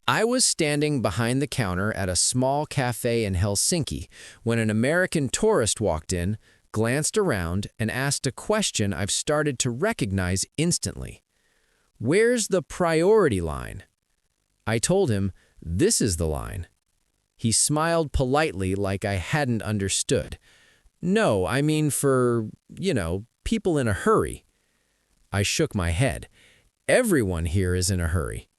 I was standing behind the counter at a small cafe in Helsinki when an American tourist walked in, glanced around, and asked a question I've started to recognize instantly. Where's the priority line? I told him, this is the line. He smiled politely like I hadn't understood. No, I mean for, people in a hurry. I shook my head. Everyone here is in a hurry.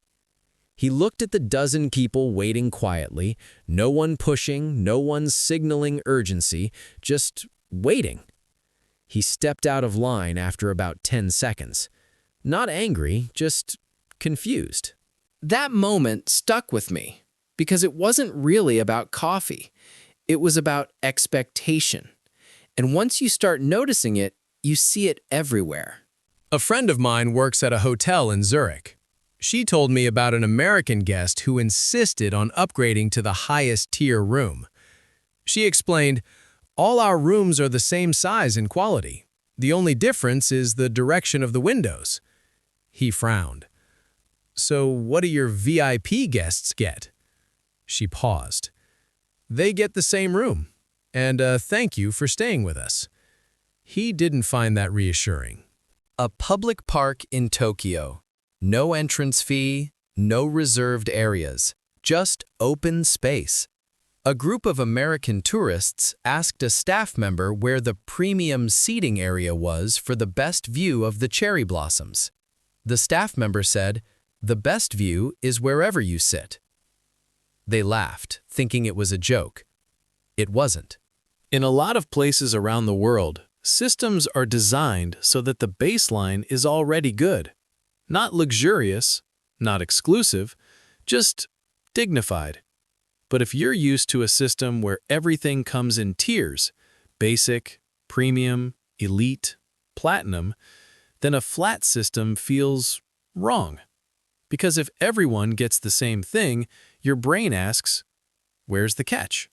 He looked at the dozen people waiting quietly, no one pushing, no one signaling urgency, just waiting. He stepped out of line after about 10 seconds. Not angry, just confused. That moment stuck with me because it wasn't really about coffee. It was about expectation. And once you start noticing it, you see it everywhere. A friend of mine works at a hotel in Zurich. She told me about an American guest who insisted on upgrading to the highest tier room. She explained, all our rooms are the same size and quality. The only difference is the direction of the windows. He frowned. So what do your VIP guests get? She paused. They get the same room, and thank you for staying with us. He didn't find that reassuring. A public park in Tokyo. No entrance fee, no reserved areas, just open space. A group of American tourists asked a staff member where the premium seating area was for the best view of the cherry blossoms. The staff member said, "The best view is wherever you sit." They laughed, thinking it was a joke. It wasn't. In a lot of places around the world, systems are designed so that the baseline is already good. Not luxurious, not exclusive, just dignified. But if you're used to a system where everything comes in tiers, basic, premium, elite, platinum, then a flat system feels wrong. Because if everyone gets the same thing, your brain asks, where's the catch?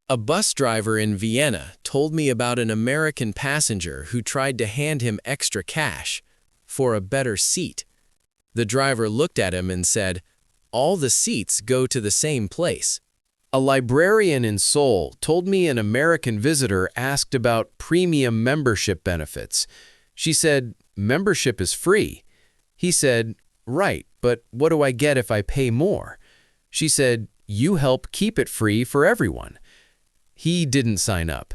A bus driver in Vienna told me about an American passenger who tried to hand him extra cash for a better seat. The driver looked at him and said, "All the seats go to the same place." A librarian in Seoul told me an American visitor asked about premium membership benefits. She said, "Membership is free." He said, "Right, but what do I get if I pay more?" She said, "You help keep it free for everyone." He didn't sign up.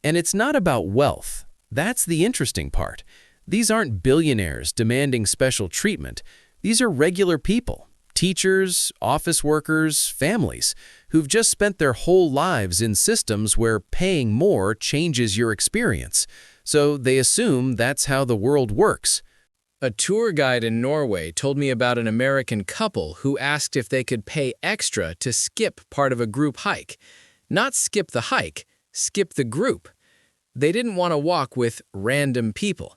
And it's not about wealth. That's the interesting part. These aren't billionaires demanding special treatment. These are regular people, teachers, office workers, families, who've just spent their whole lives in systems where paying more changes your experience. So they assume that's how the world works. A tour guide in Norway told me about an American couple who asked if they could pay extra to skip part of a group hike. Not skip the hike, skip the group. They didn't want to walk with random people.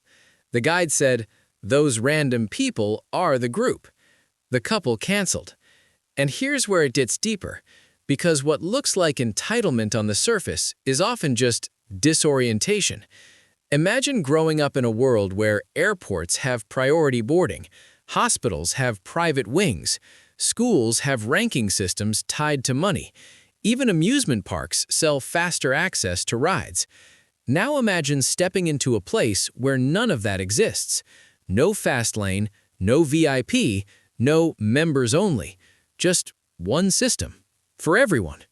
The guide said, "Those random people are the group." The couple canceled. And here's where it gets deeper, because what looks like entitlement on the surface is often just disorientation. Imagine growing up in a world where airports have priority boarding, hospitals have private wings, schools have ranking systems tied to money, even amusement parks sell faster access to rides. Now imagine stepping into a place where none of that exists. No fast lane, no VIP, no members only. Just one system for everyone.